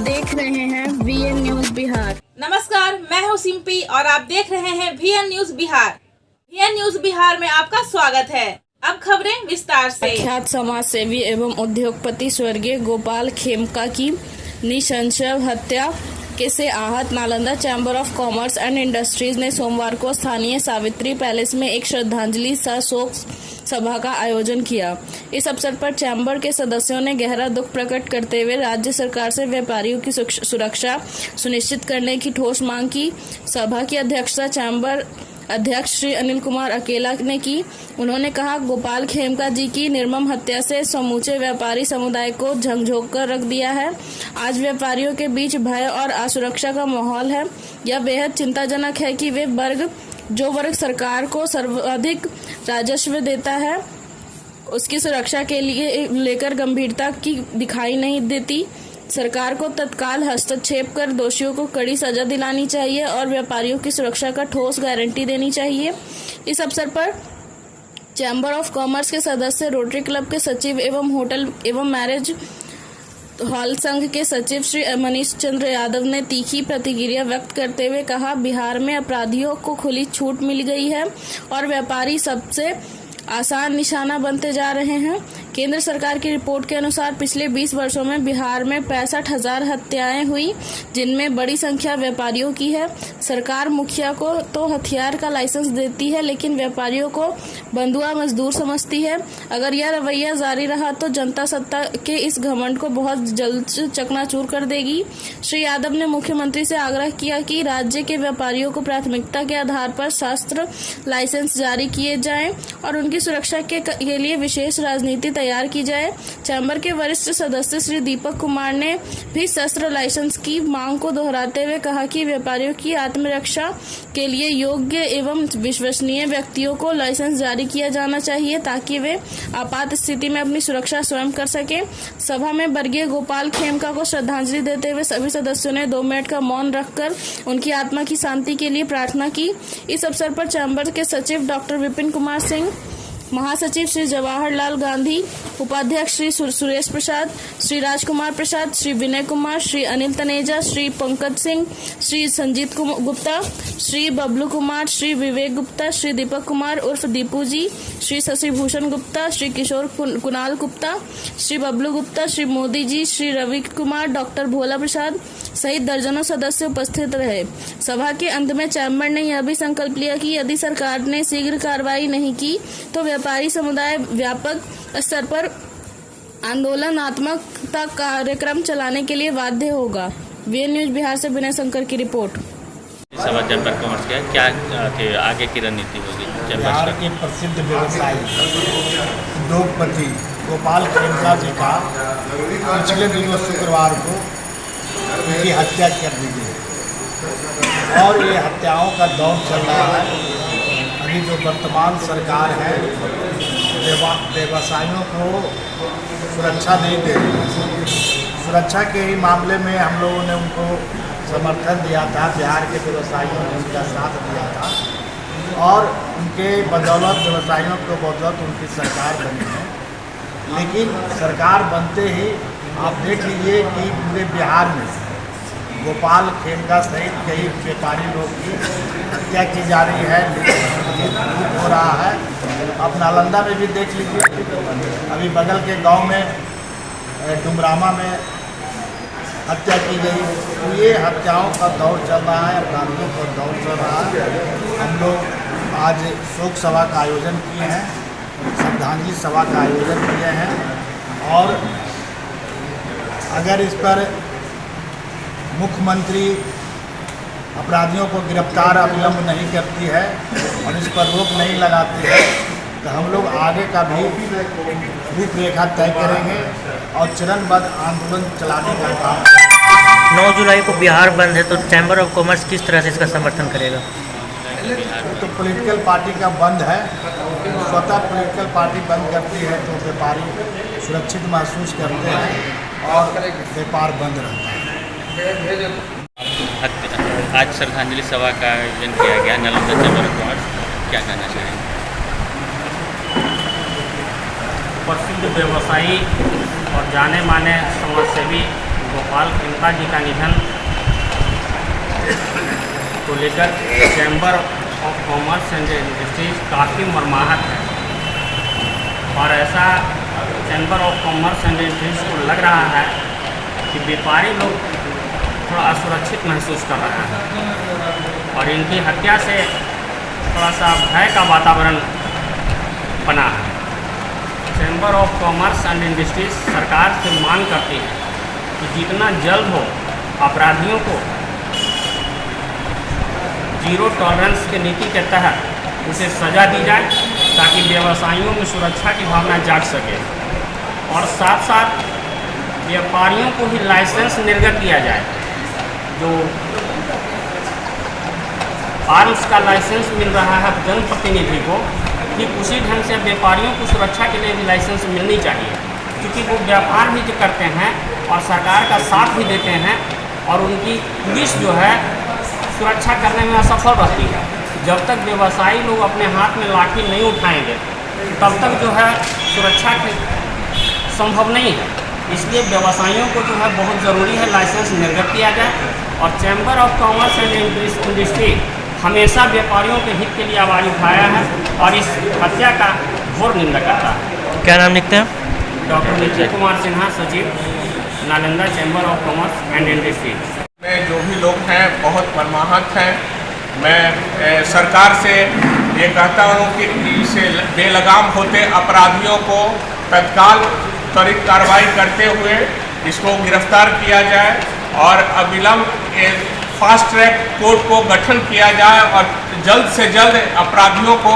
देख रहे हैं VN न्यूज बिहार। नमस्कार, मैं हूं सिंपी और आप देख रहे हैं VN news Bihar. VN news Bihar में आपका स्वागत है। अब खबरें विस्तार से। प्रख्यात समाज सेवी एवं उद्योगपति स्वर्गीय गोपाल खेमका की निसंशय हत्या से आहत Nalanda chamber of commerce and industries ने सोमवार को स्थानीय सावित्री पैलेस में एक श्रद्धांजलि सह शोक सभा का आयोजन किया। इस अवसर पर चैम्बर के सदस्यों ने गहरा दुख प्रकट करते हुए राज्य सरकार से व्यापारियों की सुरक्षा सुनिश्चित करने की ठोस मांग की। सभा की अध्यक्षता चैम्बर अध्यक्ष श्री अनिल कुमार अकेला ने की। उन्होंने कहा, गोपाल खेमका जी की निर्मम हत्या से समूचे व्यापारी समुदाय को झकझोर कर रख दिया है। आज व्यापारियों के बीच भय और असुरक्षा का माहौल है। यह बेहद चिंताजनक है कि जो वर्ग सरकार को सर्वाधिक राजस्व देता है, उसकी सुरक्षा के लिए लेकर गंभीरता की दिखाई नहीं देती। सरकार को तत्काल हस्तक्षेप कर दोषियों को कड़ी सजा दिलानी चाहिए और व्यापारियों की सुरक्षा का ठोस गारंटी देनी चाहिए। इस अवसर पर चैम्बर ऑफ कॉमर्स के सदस्य, रोटरी क्लब के सचिव एवं होटल एवं मैरिज हॉल संघ के सचिव श्री मनीष चंद्र यादव ने तीखी प्रतिक्रिया व्यक्त करते हुए कहा, बिहार में अपराधियों को खुली छूट मिल गई है और व्यापारी सबसे आसान निशाना बनते जा रहे हैं। केंद्र सरकार की रिपोर्ट के अनुसार पिछले 20 वर्षों में बिहार में 65,000 हत्याएं हुई, जिनमें बड़ी संख्या व्यापारियों की है। सरकार मुखिया को तो हथियार का लाइसेंस देती है, लेकिन व्यापारियों को बंधुआ मजदूर समझती है। अगर यह रवैया जारी रहा तो जनता सत्ता के इस घमंड को बहुत जल्द चकनाचूर कर देगी। श्री यादव ने मुख्यमंत्री से आग्रह किया कि राज्य के व्यापारियों को प्राथमिकता के आधार पर शस्त्र लाइसेंस जारी किए जाएं और उनकी सुरक्षा के लिए विशेष राजनीति तैयार की जाए। चैम्बर के वरिष्ठ सदस्य श्री दीपक कुमार ने भी शस्त्र लाइसेंस की मांग को दोहराते हुए कहा कि व्यापारियों की आत्मरक्षा के लिए योग्य एवं विश्वसनीय व्यक्तियों को लाइसेंस जारी किया जाना चाहिए, ताकि वे आपात स्थिति में अपनी सुरक्षा स्वयं कर सके। सभा में वर्गीय गोपाल खेमका को श्रद्धांजलि देते हुए सभी सदस्यों ने 2 मिनट का मौन रखकर उनकी आत्मा की शांति के लिए प्रार्थना की। इस अवसर पर चैम्बर के सचिव डॉक्टर विपिन कुमार सिंह, महासचिव श्री जवाहरलाल गांधी, उपाध्यक्ष श्री सुरेश प्रसाद, श्री राजकुमार प्रसाद, श्री विनय कुमार, श्री अनिल तनेजा, श्री पंकज सिंह, श्री संजीत गुप्ता, श्री बबलू कुमार, श्री विवेक गुप्ता, श्री दीपक कुमार उर्फ दीपू जी, श्री शशि भूषण गुप्ता, श्री किशोर कुणाल गुप्ता, श्री बबलू गुप्ता, श्री मोदी जी, श्री रवि कुमार, डॉक्टर भोला प्रसाद सहित दर्जनों सदस्य उपस्थित रहे। सभा के अंत में चैम्बर ने यह भी संकल्प लिया कि यदि सरकार ने शीघ्र कार्रवाई नहीं की तो व्यापारी समुदाय व्यापक स्तर पर आंदोलनात्मक कार्यक्रम चलाने के लिए बाध्य होगा। VN न्यूज बिहार से विनय शंकर की रिपोर्ट। सभा चैम्बर कॉमर्स क्या क्या आगे की रणनीति होगी? बिहार के प्रसिद्ध व्यवसायी उद्योगपति गोपाल खेमका जी का पिछले दिनों शुक्रवार को उनकी हत्या कर दी गई और ये हत्याओं का दौर चल रहा है। अभी जो वर्तमान सरकार है व्यवसायियों को सुरक्षा नहीं दे रही। सुरक्षा के ही मामले में हम लोगों ने उनको समर्थन दिया था, बिहार के व्यवसायियों ने उनका साथ दिया था और उनके बदौलत व्यवसायियों को बदौलत उनकी सरकार बनी है। लेकिन सरकार बनते ही आप देख लीजिए कि पूरे बिहार में गोपाल खेमका सहित कई व्यापारी लोग की हत्या की जा रही है, लूट हो रहा है। अब नालंदा में भी देख लीजिए, अभी बगल के गांव में डुमरामा में हत्या की गई। तो ये हत्याओं का दौर चल रहा है, अपराधियों का दौर चल रहा है। हम लोग आज शोक सभा का आयोजन किए हैं, श्रद्धांजलि सभा का आयोजन किए हैं और अगर इस पर मुख्यमंत्री अपराधियों को गिरफ्तार अविलंब नहीं करती है और इस पर रोक नहीं लगाती है तो हम लोग आगे का भी रूपरेखा तय करेंगे और चरणबद्ध आंदोलन चलाने का काम करेंगे। 9 जुलाई को बिहार बंद है तो चैम्बर ऑफ कॉमर्स किस तरह से इसका समर्थन करेगा? तो पॉलिटिकल पार्टी का बंद है, स्वतः पॉलिटिकल पार्टी बंद करती है तो व्यापारी सुरक्षित महसूस करते हैं और व्यापार बंद रहता है। आज श्रद्धांजलि सभा का आयोजन किया गया नालंदा चैम्बर ऑफ कॉमर्स, क्या कहना चाहेंगे? प्रसिद्ध व्यवसायी और जाने माने समाजसेवी गोपाल खेमका जी का निधन को लेकर chamber of commerce and industries काफ़ी मर्माहत है। और ऐसा chamber of commerce and industries को लग रहा है कि व्यापारी लोग थोड़ा असुरक्षित महसूस कर रहे हैं और इनकी हत्या से थोड़ा सा भय का वातावरण बना है। Chamber of commerce and industries सरकार से मांग करती है कि जितना जल्द हो अपराधियों को जीरो टॉलरेंस की नीति के तहत उसे सज़ा दी जाए ताकि व्यवसायियों में सुरक्षा की भावना जाग सके और साथ साथ व्यापारियों को भी लाइसेंस निर्गत किया जाए। जो आर्म्स का लाइसेंस मिल रहा है जनप्रतिनिधि को, ठीक उसी ढंग से व्यापारियों को सुरक्षा के लिए भी लाइसेंस मिलनी चाहिए, क्योंकि वो व्यापार भी जो करते हैं और सरकार का साथ भी देते हैं और उनकी पुलिस जो है सुरक्षा करने में असफल रहती है। जब तक व्यवसायी लोग अपने हाथ में लाठी नहीं उठाएंगे तब तक जो है सुरक्षा संभव नहीं है। इसलिए व्यवसायियों को जो है बहुत ज़रूरी है लाइसेंस निर्गत किया जाए और chamber of commerce and industry हमेशा व्यापारियों के हित के लिए आवाज़ उठाया है और इस हत्या का घोर निंदा करता है। क्या नाम लिखते हैं? डॉक्टर निखिल कुमार सिन्हा, सचिव, Nalanda chamber of commerce and industry. में जो भी लोग हैं बहुत मर्माहत हैं। मैं सरकार से ये कहता हूँ कि इसे बेलगाम होते अपराधियों को तत्काल त्वरित कार्रवाई करते हुए इसको गिरफ्तार किया जाए और अविलंब फास्ट ट्रैक कोर्ट को गठन किया जाए और जल्द से जल्द अपराधियों को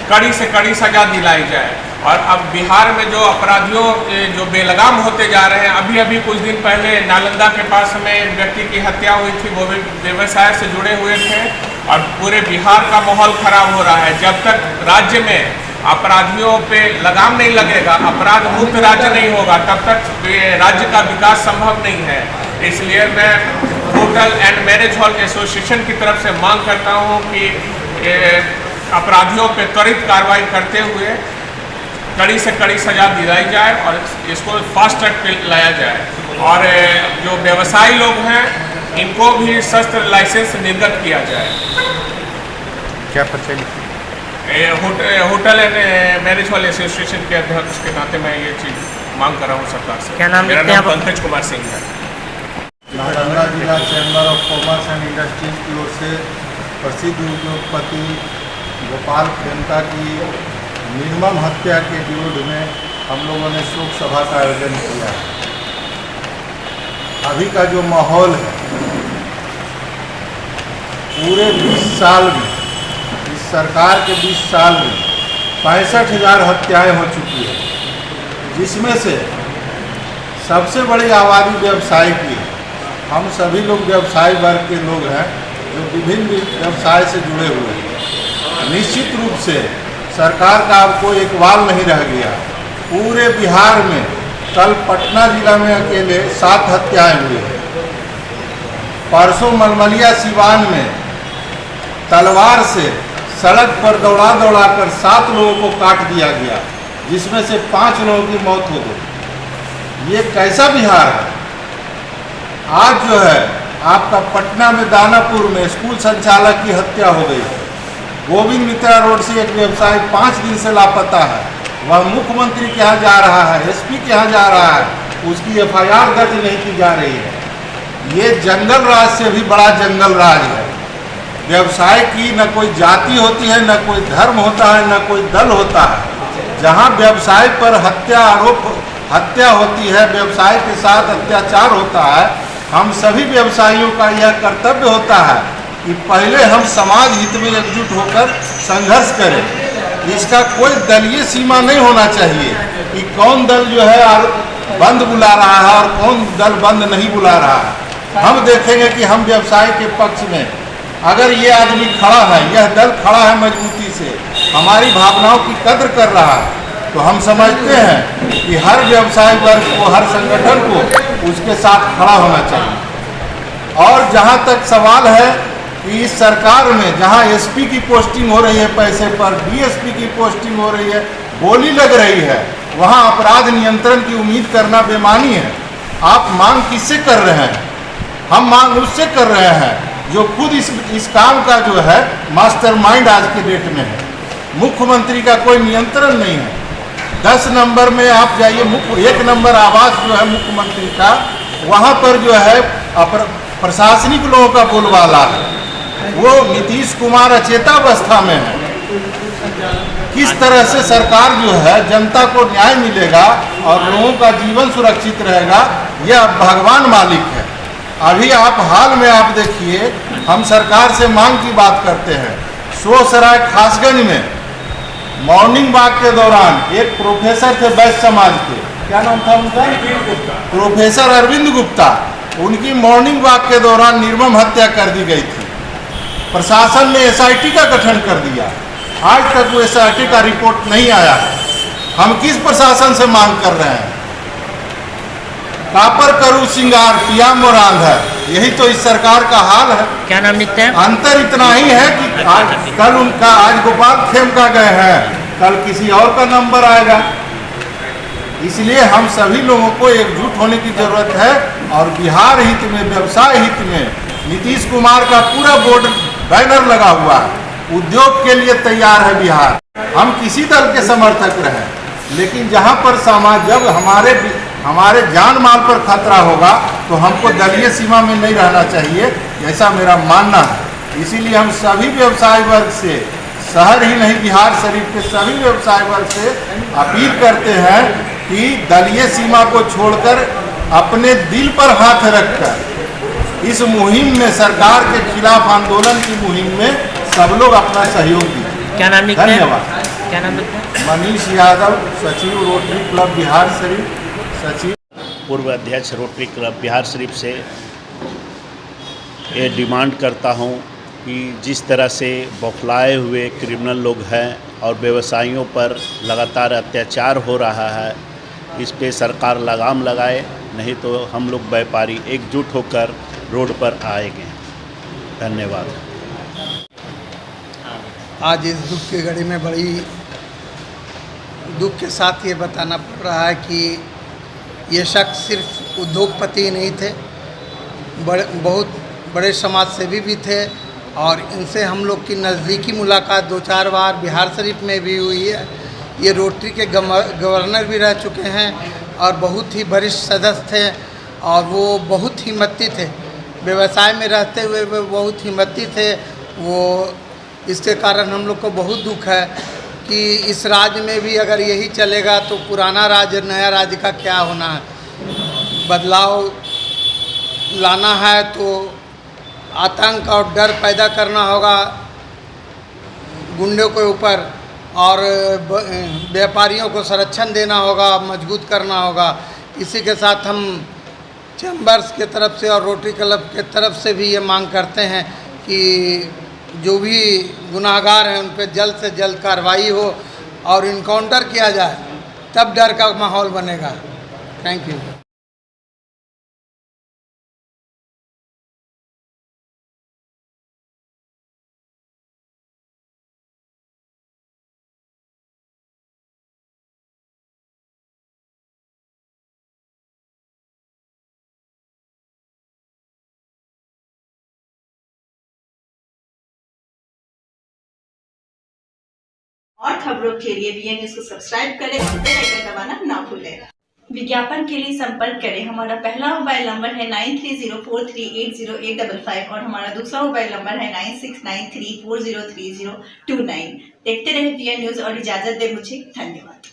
कड़ी से कड़ी सजा दिलाई जाए। और अब बिहार में जो अपराधियों जो बेलगाम होते जा रहे हैं, अभी कुछ दिन पहले नालंदा के पास में एक व्यक्ति की हत्या हुई थी, वो भी व्यवसाय से जुड़े हुए थे और पूरे बिहार का माहौल खराब हो रहा है। जब तक राज्य में अपराधियों पे लगाम नहीं लगेगा, अपराध मुक्त राज्य नहीं होगा, तब तक राज्य का विकास संभव नहीं है। इसलिए मैं hotel and marriage hall association की तरफ से मांग करता हूं कि अपराधियों पे त्वरित कार्रवाई करते हुए कड़ी से कड़ी सजा दिलाई जाए और इसको फास्ट ट्रैक पे लाया जाए और जो व्यवसायी लोग हैं इनको भी शस्त्र लाइसेंस निर्गत किया जाए। क्या परिचय? Hotel and marriage hall association के अध्यक्ष के नाते मैं ये चीज़ मांग कर रहा हूँ सरकार से। क्या नाम? मेरा नाम पंकज कुमार सिंह है। नालंदा जिला chamber of commerce and industries की ओर से प्रसिद्ध उद्योगपति गोपाल खेमका की निर्मम हत्या के विरोध में हम लोगों ने शोक सभा का आयोजन किया। अभी का जो माहौल है, पूरे 20 साल में, इस सरकार के 20 साल में 65,000 हत्याएं हो चुकी है, जिसमें से सबसे बड़ी आबादी व्यवसाय की है। हम सभी लोग व्यवसाय वर्ग के लोग हैं जो विभिन्न व्यवसाय से जुड़े हुए हैं। निश्चित रूप से सरकार का अब कोई इकबाल नहीं रह गया। पूरे बिहार में कल पटना जिला में अकेले 7 हत्याएं हुई हैं। परसों मलमलिया सिवान में तलवार से सड़क पर दौड़ा कर 7 लोगों को काट दिया गया, जिसमें से 5 लोगों की मौत हो गई। ये कैसा बिहार है? आज जो है आपका पटना में दानापुर में स्कूल संचालक की हत्या हो गई। गोविंद मित्रा रोड से एक व्यवसायी 5 दिन से लापता है। वह मुख्यमंत्री के यहाँ जा रहा है, एसपी के यहाँ जा रहा है, उसकी एफआईआर दर्ज नहीं की जा रही है। ये जंगल राज से भी बड़ा जंगल राज है। व्यवसाय की न कोई जाति होती है, न कोई धर्म होता है, न कोई दल होता है। जहाँ व्यवसाय पर हत्या होती है, व्यवसाय के साथ अत्याचार होता है, हम सभी व्यवसायियों का यह कर्तव्य होता है कि पहले हम समाज हित में एकजुट होकर संघर्ष करें। इसका कोई दलीय सीमा नहीं होना चाहिए कि कौन दल जो है बंद बुला रहा है और कौन दल बंद नहीं बुला रहा है। हम देखेंगे कि हम व्यवसाय के पक्ष में अगर ये आदमी खड़ा है, यह दल खड़ा है मजबूती से, हमारी भावनाओं की कद्र कर रहा है, तो हम समझते हैं कि हर व्यवसाय वर्ग को, हर संगठन को उसके साथ खड़ा होना चाहिए। और जहाँ तक सवाल है कि इस सरकार में जहाँ एसपी की पोस्टिंग हो रही है पैसे पर, डीएसपी की पोस्टिंग हो रही है, बोली लग रही है, वहाँ अपराध नियंत्रण की उम्मीद करना बेमानी है। आप मांग किससे कर रहे हैं? हम मांग उससे कर रहे हैं जो खुद इस काम का जो है मास्टरमाइंड आज के डेट में है। मुख्यमंत्री का कोई नियंत्रण नहीं है। 10 नंबर में आप जाइए, 1 नंबर आवास जो है मुख्यमंत्री का, वहाँ पर जो है प्रशासनिक लोगों का बोलबाला है। वो नीतीश कुमार अचेतावस्था में है। किस तरह से सरकार जो है जनता को न्याय मिलेगा और लोगों का जीवन सुरक्षित रहेगा, यह भगवान मालिक है। अभी आप हाल में आप देखिए, हम सरकार से मांग की बात करते हैं। सोसराय खासगंज में मॉर्निंग वॉक के दौरान एक प्रोफेसर थे वैश्य समाज के, क्या नाम था उनका? प्रोफेसर अरविंद गुप्ता। उनकी मॉर्निंग वॉक के दौरान निर्मम हत्या कर दी गई थी। प्रशासन ने SIT का गठन कर दिया, आज तक वो SIT का रिपोर्ट नहीं आया है। हम किस प्रशासन से मांग कर रहे हैं? कापर करू सिंगार पिया मोरांग है, यही तो इस सरकार का हाल है। क्या नाम लिखते हैं? अंतर इतना ही है कि आज गोपाल खेमका गए हैं, कल किसी और का नंबर आएगा। इसलिए हम सभी लोगों को एकजुट होने की जरूरत है और बिहार हित में, व्यवसाय हित में नीतीश कुमार का पूरा बोर्ड बैनर लगा हुआ है। उद्योग के लिए तैयार है बिहार। हम किसी दल के समर्थक रहे, लेकिन जहां पर समाज जब हमारे जान माल पर खतरा होगा तो हमको दलीय सीमा में नहीं रहना चाहिए, ऐसा मेरा मानना है। इसीलिए हम सभी व्यवसाय वर्ग से, शहर ही नहीं बिहार शरीफ के सभी व्यवसाय वर्ग से अपील करते हैं कि दलीय सीमा को छोड़कर अपने दिल पर हाथ रखकर इस मुहिम में, सरकार के खिलाफ आंदोलन की मुहिम में सब लोग अपना सहयोग दें। क्या नाम लिखते हैं? धन्यवाद। क्या नाम लिखते हैं? मनीष यादव, सचिव रोटरी क्लब बिहार शरीफ, सचिव। पूर्व अध्यक्ष रोटरी क्लब बिहार शरीफ से ये डिमांड करता हूँ कि जिस तरह से बौखलाए हुए क्रिमिनल लोग हैं और व्यवसायियों पर लगातार अत्याचार हो रहा है, इस पे सरकार लगाम लगाए, नहीं तो हम लोग व्यापारी एकजुट होकर रोड पर आएंगे। धन्यवाद। आज इस दुख की घड़ी में बड़ी दुख के साथ ये बताना पड़ रहा है कि ये शख्स सिर्फ उद्योगपति नहीं थे, बहुत बड़े समाज सेवी भी थे और इनसे हम लोग की नज़दीकी मुलाकात 2-4 बार बिहार शरीफ में भी हुई है। ये रोटरी के गवर्नर भी रह चुके हैं और बहुत ही वरिष्ठ सदस्य थे और वो बहुत हिम्मती थे। व्यवसाय में रहते हुए वो बहुत हिम्मती थे। वो इसके कारण हम लोग को बहुत दुख है कि इस राज्य में भी अगर यही चलेगा तो पुराना राज्य नया राज्य का क्या होना है। बदलाव लाना है तो आतंक और डर पैदा करना होगा गुंडों के ऊपर और व्यापारियों को संरक्षण देना होगा, मजबूत करना होगा। इसी के साथ हम चैम्बर्स के तरफ से और रोटरी क्लब के तरफ से भी ये मांग करते हैं कि जो भी गुनाहगार हैं उन पर जल्द से जल्द कार्रवाई हो और इनकाउंटर किया जाए, तब डर का माहौल बनेगा। Thank you. और खबरों के लिए VN न्यूज़ को सब्सक्राइब करें और बेल आइकन दबाना ना भूलें। विज्ञापन के लिए संपर्क करें। हमारा पहला मोबाइल नंबर है 9304380855 और हमारा दूसरा मोबाइल नंबर है 9693403029। देखते रहे VN न्यूज़ और इजाजत दे मुझे। धन्यवाद।